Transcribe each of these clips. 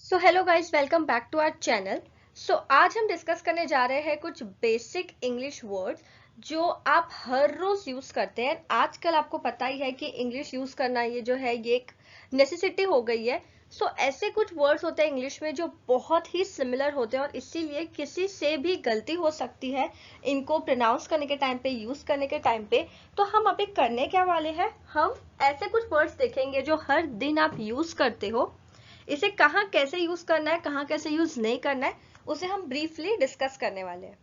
So hello guys, welcome back to our channel. आज हम discuss करने जा रहे हैं कुछ बेसिक इंग्लिश वर्ड्स जो आप हर रोज यूज करते हैं। आजकल आपको पता ही है कि इंग्लिश यूज करना ये एक नेसेसिटी हो गई है। ऐसे कुछ वर्ड्स होते हैं इंग्लिश में जो बहुत ही सिमिलर होते हैं और इसीलिए किसी से भी गलती हो सकती है इनको प्रोनाउंस करने के टाइम पे, यूज करने के टाइम पे। तो हम अभी करने क्या वाले हैं, हम ऐसे कुछ वर्ड्स देखेंगे जो हर दिन आप यूज करते हो। इसे कहाँ कैसे यूज करना है, कहाँ कैसे यूज नहीं करना है, उसे हम ब्रीफली डिस्कस करने वाले हैं।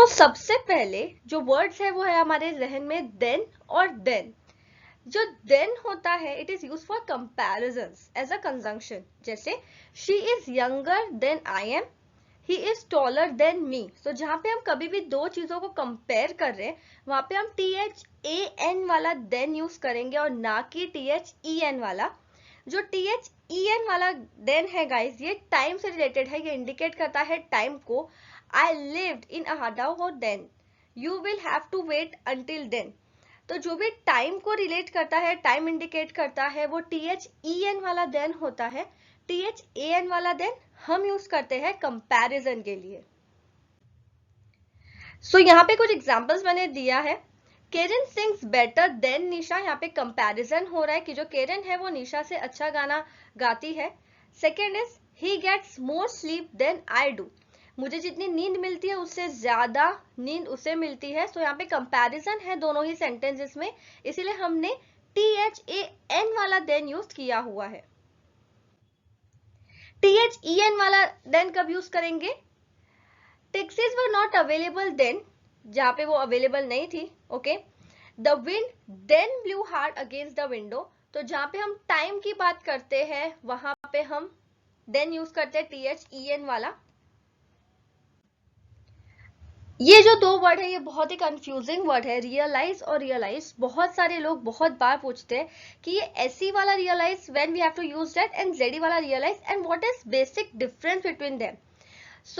सबसे पहले जो वर्ड्स है वो है हमारे जहन में देन और देन। जो देन होता है it is use for comparison as a conjunction. जैसे she is younger than I am, he is taller than me. जहां पे हम कभी भी दो चीजों को कंपेयर कर रहे हैं वहां पे हम THAN वाला देन यूज करेंगे और ना कि THEN वाला। जो THEN वाला देन है गाइस, ये टाइम से रिलेटेड है, ये इंडिकेट करता है टाइम को। I lived in Idaho then, you will have to wait until then. तो जो भी टाइम को रिलेट करता है, टाइम इंडिकेट करता है, वो THEN वाला देन होता है। THAN वाला देन हम यूज करते हैं कंपैरिजन के लिए। यहाँ पे कुछ एग्जांपल्स मैंने दिया है। केरन सिंग्स बेटर देन निशा, यहाँ पे कंपैरिजन हो रहा है कि जो केरन है वो निशा से अच्छा गाना गाती है। Second is he gets more sleep than I do, मुझे जितनी नींद मिलती है उससे ज्यादा नींद उसे मिलती है। यहाँ पे कंपैरिजन है दोनों ही सेंटेंसेस में, इसीलिए हमने THAN वाला देन यूज किया हुआ है। THEN वाला देन कब यूज करेंगे? Taxis were not available then, जहां पे वो अवेलेबल नहीं थी। Okay, the wind then blew hard against the window, तो जहां पे हम टाइम की बात करते हैं वहां पे हम देन यूज करते हैं THEN वाला। ये जो दो वर्ड है ये बहुत ही कंफ्यूजिंग वर्ड है, रियलाइज और रियलाइज। बहुत सारे लोग बहुत बार पूछते हैं कि ये एसी वाला realise when we have to use that and जेडी वाला realise and what is basic difference between them.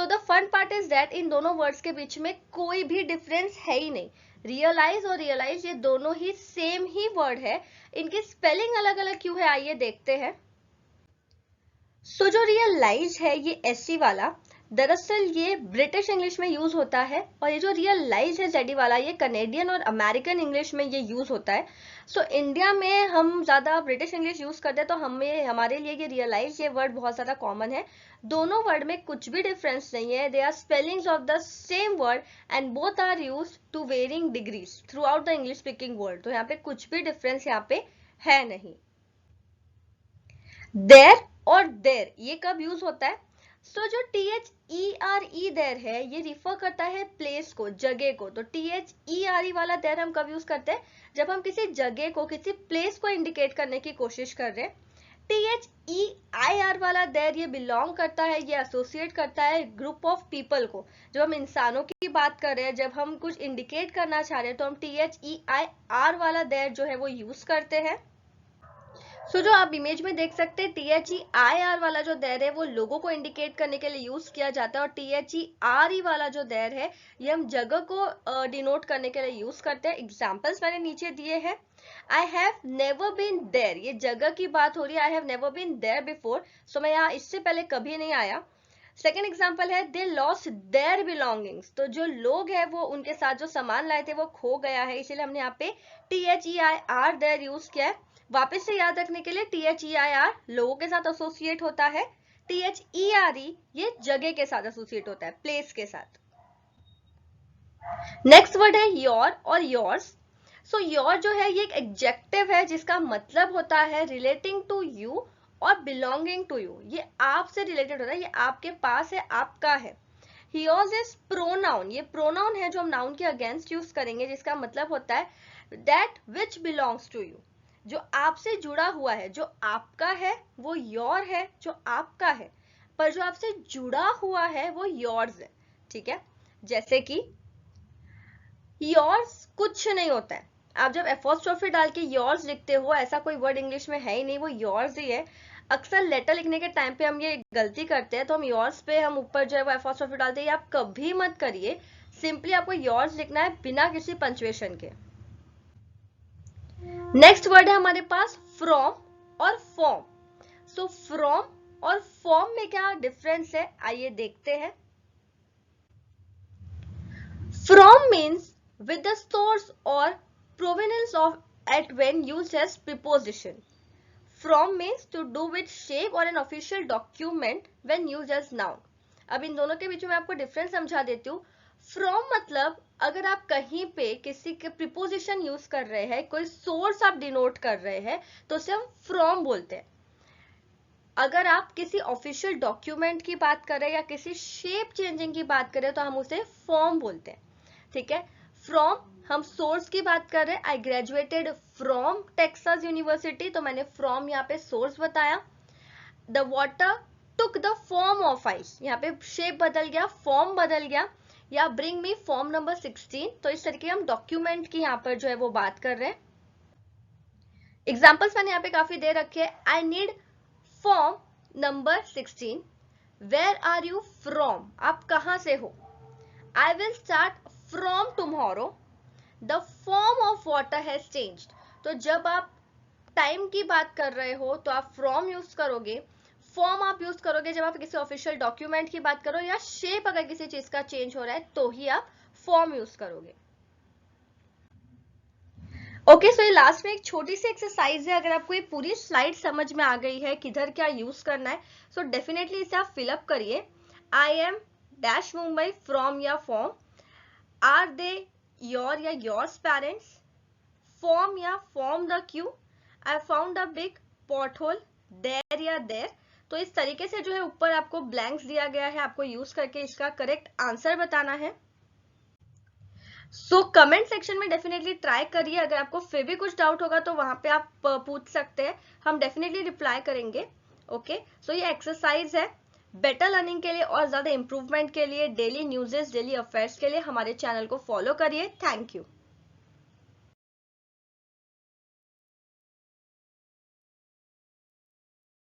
The fun part is that in दोनों वर्ड्स के बीच में कोई भी डिफरेंस है ही नहीं। रियलाइज और रियलाइज ये दोनों ही सेम ही वर्ड है, इनकी स्पेलिंग अलग अलग क्यों है आइए देखते हैं। जो रियलाइज है ये एससी वाला, दरअसल ये ब्रिटिश इंग्लिश में यूज होता है, और ये जो रियलाइज है जेडी वाला ये कनेडियन और अमेरिकन इंग्लिश में ये यूज होता है। इंडिया में हम ज्यादा ब्रिटिश इंग्लिश यूज करते हैं तो हमें हमारे लिए ये रियलाइज ये वर्ड बहुत ज्यादा कॉमन है। दोनों वर्ड में कुछ भी डिफरेंस नहीं है, they are spellings of the same word and both are use to varying degrees throughout the English speaking world. तो यहाँ पे कुछ भी डिफरेंस यहाँ पे है नहीं। देर और देर ये कब यूज होता है? जो THERE देर है ये रिफर करता है प्लेस को, जगह को। तो THERE वाला देर हम कब यूज करते हैं? जब हम किसी जगह को, किसी प्लेस को इंडिकेट करने की कोशिश कर रहे हैं। THEIR वाला देर ये बिलोंग करता है, ये एसोसिएट करता है ग्रुप ऑफ पीपल को। जब हम इंसानों की बात कर रहे हैं, जब हम कुछ इंडिकेट करना चाह रहे हैं तो हम THEIR वाला देर जो है वो यूज करते हैं। जो आप इमेज में देख सकते हैं THEIR वाला जो देर है वो लोगों को इंडिकेट करने के लिए यूज किया जाता है, और THERE वाला जो देर है ये हम जगह को डिनोट करने के लिए यूज करते हैं। एग्जाम्पल्स मैंने नीचे दिए हैं। I have never been there, ये जगह की बात हो रही है। I have never been there before, मैं यहाँ इससे पहले कभी नहीं आया। सेकेंड एग्जाम्पल है दे लॉस्ट देयर बिलोंगिंग्स, तो जो लोग हैं वो उनके साथ जो सामान लाए थे वो खो गया है, इसीलिए हमने यहाँ पे THEIR देयर यूज किया है। वापस से याद रखने के लिए THEIR लोगों के साथ एसोसिएट होता है, THERE ये जगह के साथ एसोसिएट होता है, प्लेस के साथ। नेक्स्ट वर्ड है योर और योर्स। योर जो है ये एक एडजेक्टिव है जिसका मतलब होता है रिलेटिंग टू यू और बिलोंगिंग टू यू, ये आपसे रिलेटेड होता है, ये आपके पास है, आपका है। हियर्स इज प्रोनाउन, ये प्रोनाउन है जो हम नाउन के अगेंस्ट यूज करेंगे, जिसका मतलब होता है that which belongs to you, जो आपसे जुड़ा हुआ है। जो आपका है वो योर है, जो आपका है, पर जो आपसे जुड़ा हुआ है वो योर्स है। ठीक है, जैसे कि योर्स कुछ नहीं होता है, आप जब एपोस्ट्रोफी डाल के योर्स लिखते हो, ऐसा कोई वर्ड इंग्लिश में है ही नहीं, वो योर्स ही है। अक्सर लेटर लिखने के टाइम पे हम ये गलती करते हैं, तो हम योर्स पे हम ऊपर जो है वो एपोस्ट्रोफी डालते हैं, आप कभी मत करिए। सिंपली आपको योर्स लिखना है बिना किसी पंक्चुएशन के। नेक्स्ट वर्ड है हमारे पास फ्रॉम और फॉर्म। फ्रॉम फॉर्म में क्या डिफरेंस है, आइए देखते हैं। From means with the source or provenance of at when used as preposition. From means to do with shape or an official document when used as noun. अब इन दोनों के बीच में आपको डिफरेंस समझा देती हूँ। फ्रॉम मतलब अगर आप कहीं पे किसी के प्रीपोजिशन यूज कर रहे हैं, कोई सोर्स आप डिनोट कर रहे हैं, तो उसे हम फ्रॉम बोलते हैं। अगर आप किसी ऑफिशियल डॉक्यूमेंट की बात कर रहे हैं या किसी शेप चेंजिंग की बात कर रहे हैं तो हम उसे फॉर्म बोलते हैं, ठीक है। फ्रॉम हम सोर्स की बात कर रहे हैं, I graduated from Texas university, तो मैंने फ्रॉम यहाँ पे सोर्स बताया। The water took the form of ice, यहाँ पे शेप बदल गया, फॉर्म बदल गया। या ब्रिंग मी फॉर्म नंबर 16, तो इस तरीके हम डॉक्यूमेंट की यहाँ पर जो है वो बात कर रहे हैं। एग्जाम्पल्स मैंने यहाँ पे काफी दे रखे हैं। I need form number 16, where are you from, आप कहां से हो। I will start from tomorrow, the form of water has changed, तो जब आप टाइम की बात कर रहे हो तो आप फ्रॉम यूज करोगे। फॉर्म आप यूज करोगे जब आप किसी ऑफिशियल डॉक्यूमेंट की बात करो, या शेप अगर किसी चीज का चेंज हो रहा है तो ही आप फॉर्म यूज करोगे। ओके, सो ये लास्ट में एक छोटी सी एक्सरसाइज है। अगर आपको ये पूरी स्लाइड समझ में आ गई है किधर क्या यूज करना है, सो डेफिनेटली इसे आप फिलअप करिए। I am dash Mumbai from या फॉर्म, आर दे योर या योर्स पेरेंट्स, फॉर्म या form the queue, I found a big pothole, there या देयर। तो इस तरीके से जो है ऊपर आपको ब्लैंक्स दिया गया है, आपको यूज करके इसका करेक्ट आंसर बताना है। सो कमेंट सेक्शन में डेफिनेटली ट्राई करिए। अगर आपको फिर भी कुछ डाउट होगा तो वहां पे आप पूछ सकते हैं, हम डेफिनेटली रिप्लाई करेंगे। ओके, सो ये एक्सरसाइज है। बेटर लर्निंग के लिए और ज्यादा इंप्रूवमेंट के लिए, डेली न्यूज़ेस, डेली अफेयर्स के लिए हमारे चैनल को फॉलो करिए। Thank you.